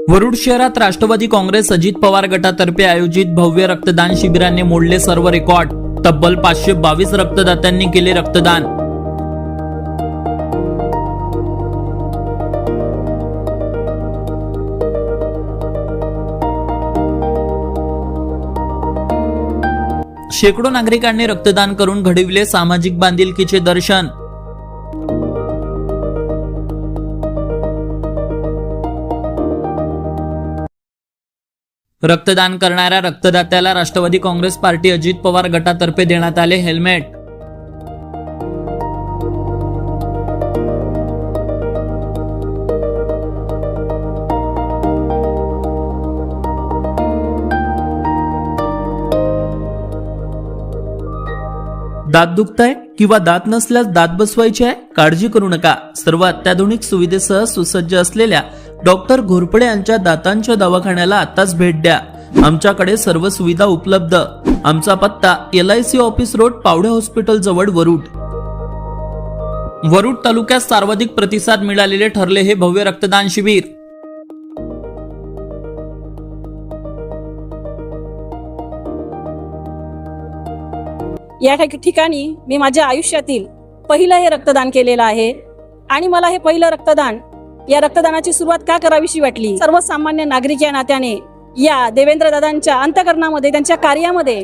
वरुड शहरात राष्ट्रवादी काँग्रेस अजित पवार गटातर्फे आयोजित भव्य रक्तदान शिबिराने मोडले सर्व रेकॉर्ड। तब्बल 522 रक्तदात्यांनी केले रक्तदान। शेकडो नागरिकांनी रक्तदान करून घडविले सामाजिक बांधिलकीचे दर्शन। रक्तदान करणाऱ्या रक्तदात्याला राष्ट्रवादी काँग्रेस पार्टी अजित पवार गटातर्फे देण्यात आले हेल्मेट। दात दुखताय किंवा दात नसल्यास दात बसवायचे आहे? काळजी करू नका। सर्व अत्याधुनिक सुविधेसह सुसज्ज असलेल्या डॉक्टर घोरपडे यांच्या दातांच्या दवाखान्याला आताच भेट द्या। आमच्याकडे सर्व सुविधा उपलब्ध। आमचा पत्ता LIC office road, Pawde hospital जवळ, वरुड। वरुड तालुक्यात सर्वाधिक प्रतिसाद मिळालेले ठरले हे भव्य रक्तदान शिबिर। या ठिकाणी मी माझ्या आयुष्यातील पहिलं हे रक्तदान केलेलं आहे आणि मला हे पहिलं रक्तदान, या रक्तदानाची सुरुवात का करावीशी वाटली? सर्वसामान्य नागरिक या नात्याने या देवेंद्र दादांच्या अंतःकरणामध्ये, त्यांच्या कार्यामध्ये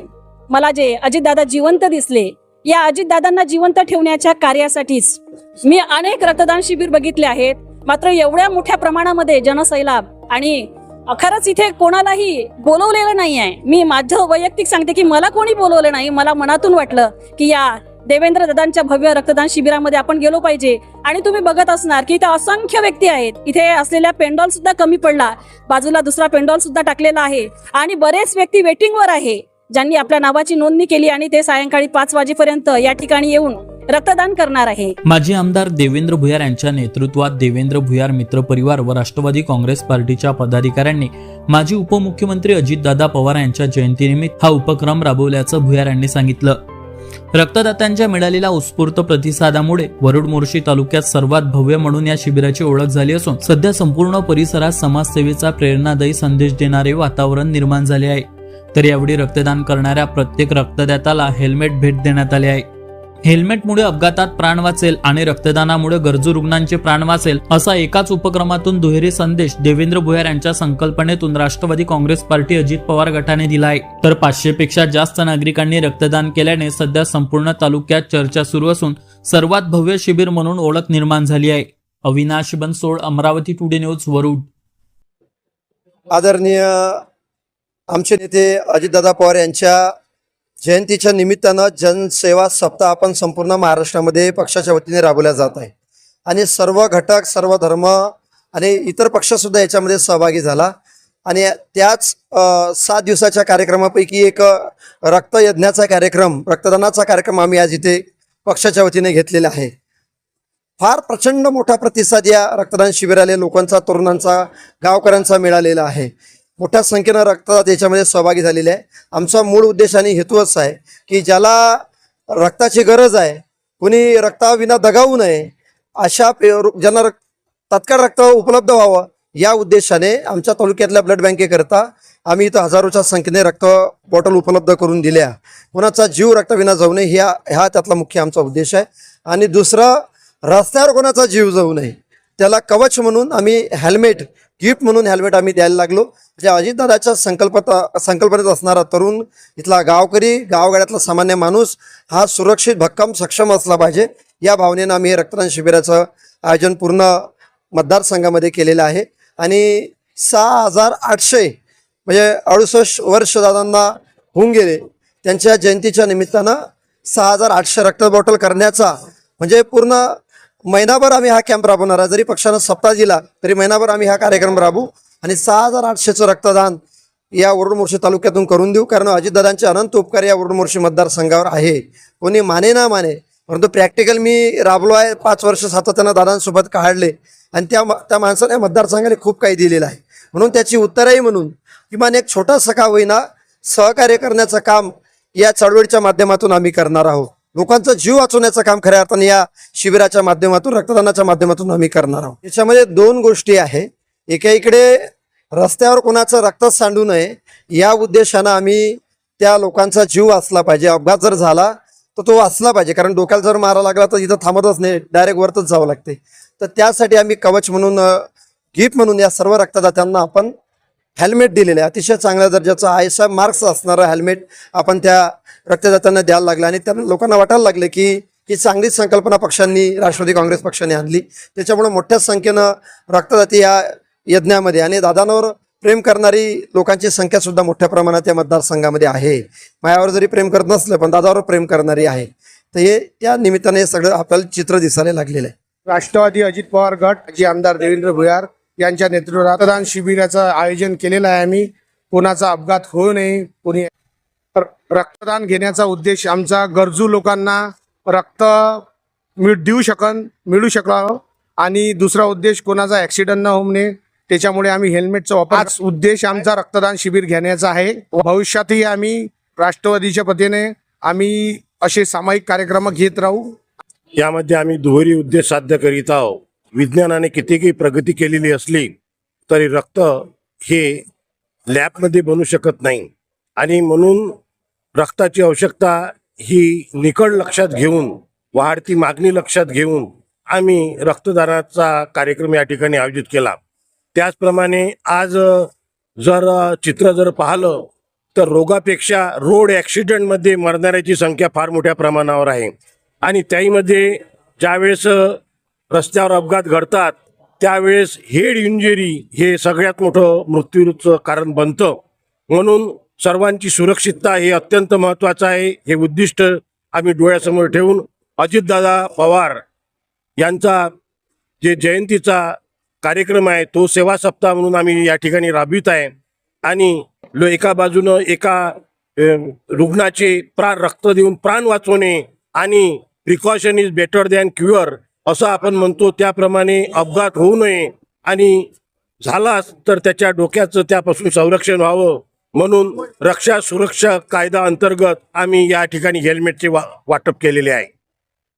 मला जे अजितदादा जिवंत दिसले, या अजितदादांना जिवंत ठेवण्याच्या कार्यासाठीच मी अनेक रक्तदान शिबिर बघितले आहेत। मात्र एवढ्या मोठ्या प्रमाणामध्ये जनसैलाब आणि खरंच इथे कोणालाही बोलवलेलं नाही आहे। मी माझं वैयक्तिक सांगते की मला कोणी बोलवलं नाही। मला मनातून वाटलं की या देवेंद्र दादांच्या भव्य रक्तदान शिबिरामध्ये आपण गेलो पाहिजे। आणि तुम्ही बघत असणार की इथे असंख्य व्यक्ती आहेत। इथे असलेल्या पेंडॉल सुद्धा कमी पडला, बाजूला दुसरा पेंडॉल सुद्धा टाकलेला आहे आणि बरेच व्यक्ती वेटिंगवर आहे, ज्यांनी आपल्या नावाची नोंदणी केली आणि ते सायंकाळी 5 वाजेपर्यंत या ठिकाणी येऊन रक्तदान करणार आहे। माजी आमदार देवेंद्र भुयार यांच्या नेतृत्वात देवेंद्र भुयार मित्र परिवार व राष्ट्रवादी काँग्रेस पार्टीच्या पदाधिकाऱ्यांनी माजी उपमुख्यमंत्री अजितदादा पवार यांच्या जयंतीनिमित्त हा उपक्रम राबवल्याचं भुयार यांनी सांगितलं। रक्तदात्यांच्या मिळालेल्या उत्स्फूर्त प्रतिसादामुळे वरुड मोर्शी तालुक्यात सर्वात भव्य म्हणून या शिबिराची ओळख झाली असून सध्या संपूर्ण परिसरात समाजसेवेचा प्रेरणादायी संदेश देणारे वातावरण निर्माण झाले आहे। तर यावेळी रक्तदान करणाऱ्या प्रत्येक रक्तदात्याला हेल्मेट भेट देण्यात आले आहे। हेल्मेटमुळे अपघातात प्राण वाचेल आणि रक्तदानामुळे गरजू रुग्णांचे प्राण वाचेल, असा एकाच उपक्रमातून दुहेरी संदेश देवेंद्र भुयार यांच्या संकल्पनेतून राष्ट्रवादी काँग्रेस पार्टी अजित पवार गटाने दिला आहे। तर 500 पेक्षा जास्त नागरिकांनी रक्तदान केल्याने सध्या संपूर्ण तालुक्यात चर्चा सुरू असून सर्वात भव्य शिबिर म्हणून ओळख निर्माण झाली आहे। Avinash Bansod, Amravati today news, Warud. आदरणीय आमचे नेते अजितदादा पवार यांच्या जयंतीच्या निमित्तानं जनसेवा सप्ताह आपण संपूर्ण महाराष्ट्रामध्ये पक्षाच्या वतीने राबवला जात आहे आणि सर्व घटक, सर्व धर्म आणि इतर पक्षसुद्धा याच्यामध्ये सहभागी झाला आणि त्याच 7 दिवसाच्या कार्यक्रमापैकी एक रक्तयज्ञाचा कार्यक्रम, रक्तदानाचा कार्यक्रम आम्ही आज इथे पक्षाच्या वतीने घेतलेला आहे। फार प्रचंड मोठा प्रतिसाद या रक्तदान शिबिराला लोकांचा, तरुणांचा, गावकऱ्यांचा मिळालेला आहे। मोठ्या संख्येनं रक्तदाते याच्यामध्ये सहभागी झालेले आहे। आमचा मूळ उद्देश आणि हेतू असा आहे की ज्याला रक्ताची गरज आहे, कुणी रक्ताविना दगावू नये, अशा ज्यांना तात्काळ रक्त उपलब्ध व्हावं, या उद्देशाने आमच्या तालुक्यातल्या ब्लड बँकेकरता आम्ही इथं हजारोच्या संख्येने रक्त बॉटल उपलब्ध करून दिल्या। कोणाचा जीव रक्ताविना जाऊ नये ह्या त्यातला मुख्य आमचा उद्देश आहे। आणि दुसरं, रस्त्यावर कोणाचा जीव जाऊ नये त्याला कवच म्हणून आम्ही हेल्मेट, गिफ्ट म्हणून हेल्मेट आम्ही द्यायला लागलो। जे अजितदादाच्या संकल्पनेत असणारा तरुण, इथला गावकरी, गावगाड्यातला सामान्य माणूस हा सुरक्षित, भक्कम, सक्षम असला पाहिजे, या भावनेनं आम्ही हे रक्तदान शिबिराचं आयोजन पूर्ण मतदारसंघामध्ये केलेलं आहे। आणि 6800 म्हणजे 68 वर्ष दादांना होऊन गेले, त्यांच्या जयंतीच्या निमित्तानं 6800 रक्त बॉटल करण्याचा म्हणजे पूर्ण महिनाभर आम्ही हा कॅम्प राबवणार आहे। जरी पक्षानं सप्ताह दिला तरी महिनाभर आम्ही हा कार्यक्रम राबवू आणि 6800चं रक्तदान या वरुड मोर्शी तालुक्यातून करून देऊ। कारण अजितदादांचे अनंत उपकार या वरुड मोर्शी मतदारसंघावर आहे। कोणी माने ना माने, परंतु प्रॅक्टिकल मी राबलो आहे। 5 वर्ष सातत्यानं दादांसोबत काढले आणि त्या माणसाने मतदारसंघाला खूप काही दिलेलं आहे। म्हणून त्याची उत्तरही म्हणून किमान एक छोटासा का होईना सहकार्य करण्याचं काम या चळवळीच्या माध्यमातून आम्ही करणार आहोत। लोकांचा जीव वाचवण्याचं काम खऱ्या अर्थाने या शिबिराच्या माध्यमातून, रक्तदानाच्या माध्यमातून आम्ही करणार आहोत। याच्यामध्ये दोन गोष्टी आहे। एका इकडे रस्त्यावर कोणाचं रक्त सांडू नये या उद्देशानं आम्ही त्या लोकांचा जीव वाचला पाहिजे. अपघात जर झाला तर तो वाचला पाहिजे, कारण डोक्याला जर मारा लागला तर इथं थांबतच नाही, डायरेक्ट वरतच जावं लागते. तर त्यासाठी आम्ही कवच म्हणून गिफ्ट म्हणून या सर्व रक्तदात्यांना आपण हेल्मेट दिलेले आहे. अतिशय चांगल्या दर्जाचं ISI मार्क्स असणारं हेल्मेट आपण त्या रक्तदात्यांना द्यायला लागलं आणि त्या लोकांना वाटायला लागले की ही चांगलीच संकल्पना पक्षांनी, राष्ट्रवादी काँग्रेस पक्षाने आणली. त्याच्यामुळे मोठ्या संख्येनं रक्तदाते या यज्ञामध्ये आणि दादांवर प्रेम करणारी लोकांची संख्या सुद्धा मोठ्या प्रमाणात या मतदारसंघामध्ये आहे. मायावर जरी प्रेम करत नसलं पण दादावर प्रेम करणारी आहे. तर हे त्या निमित्ताने हे सगळं आपल्याला चित्र दिसायला लागलेलं आहे. राष्ट्रवादी अजित पवार गट जे आमदार देवेंद्र भुयार यांच्या नेतृत्वात रक्तदान शिबिराचं आयोजन केलेलं आहे. आम्ही कोणाचा अपघात होऊ नये, कोणी रक्तदान घेण्याचा उद्देश आमचा गरजू लोकांना रक्त मिळू शकला आणि दुसरा उद्देश कोणाचा ॲक्सिडेंट न होऊ नये, त्याच्यामुळे आम्ही हेल्मेटचा वापर, हाच उद्देश आमचा रक्तदान शिबिर घेण्याचा आहे. भविष्यातही आम्ही राष्ट्रवादीच्या वतीने आम्ही असे सामायिक कार्यक्रम घेत राहू. यामध्ये आम्ही दुहेरी उद्देश साध्य करीत आहोत. विज्ञानाने कितीही प्रगती केलेली असली तरी रक्त हे लॅबमध्ये बनू शकत नाही आणि म्हणून रक्ताची आवश्यकता ही निकड लक्षात घेऊन, वाढती मागणी लक्षात घेऊन आम्ही रक्तदानाचा कार्यक्रम या ठिकाणी आयोजित केला. त्याचप्रमाणे आज चित्र जर पाहिलं तर रोगापेक्षा रोड ॲक्सिडेंटमध्ये मरणाऱ्याची संख्या फार मोठ्या प्रमाणावर आहे आणि त्यामध्ये ज्यावेळेस रस्त्यावर अपघात घडतात त्यावेळेस हेड इंजुरी हे सगळ्यात मोठं मृत्यूचं कारण बनतं. म्हणून सर्वांची सुरक्षितता हे अत्यंत महत्त्वाचं आहे. हे उद्दिष्ट आम्ही डोळ्यासमोर ठेवून अजितदादा पवार यांचा जे जयंतीचा कार्यक्रम आहे तो सेवा सप्ताह म्हणून आम्ही या ठिकाणी राबवित आहे आणि एका बाजूनं एका रुग्णाचे रक्त देऊन प्राण वाचवणे आणि precaution is better than cure असं आपण म्हणतो, त्याप्रमाणे अपघात होऊ नये आणि झालाच तर त्याच्या डोक्याचं त्यापासून संरक्षण व्हावं म्हणून रक्षा सुरक्षा कायदा अंतर्गत आम्ही या ठिकाणी हेल्मेटचे वाटप केलेले आहे.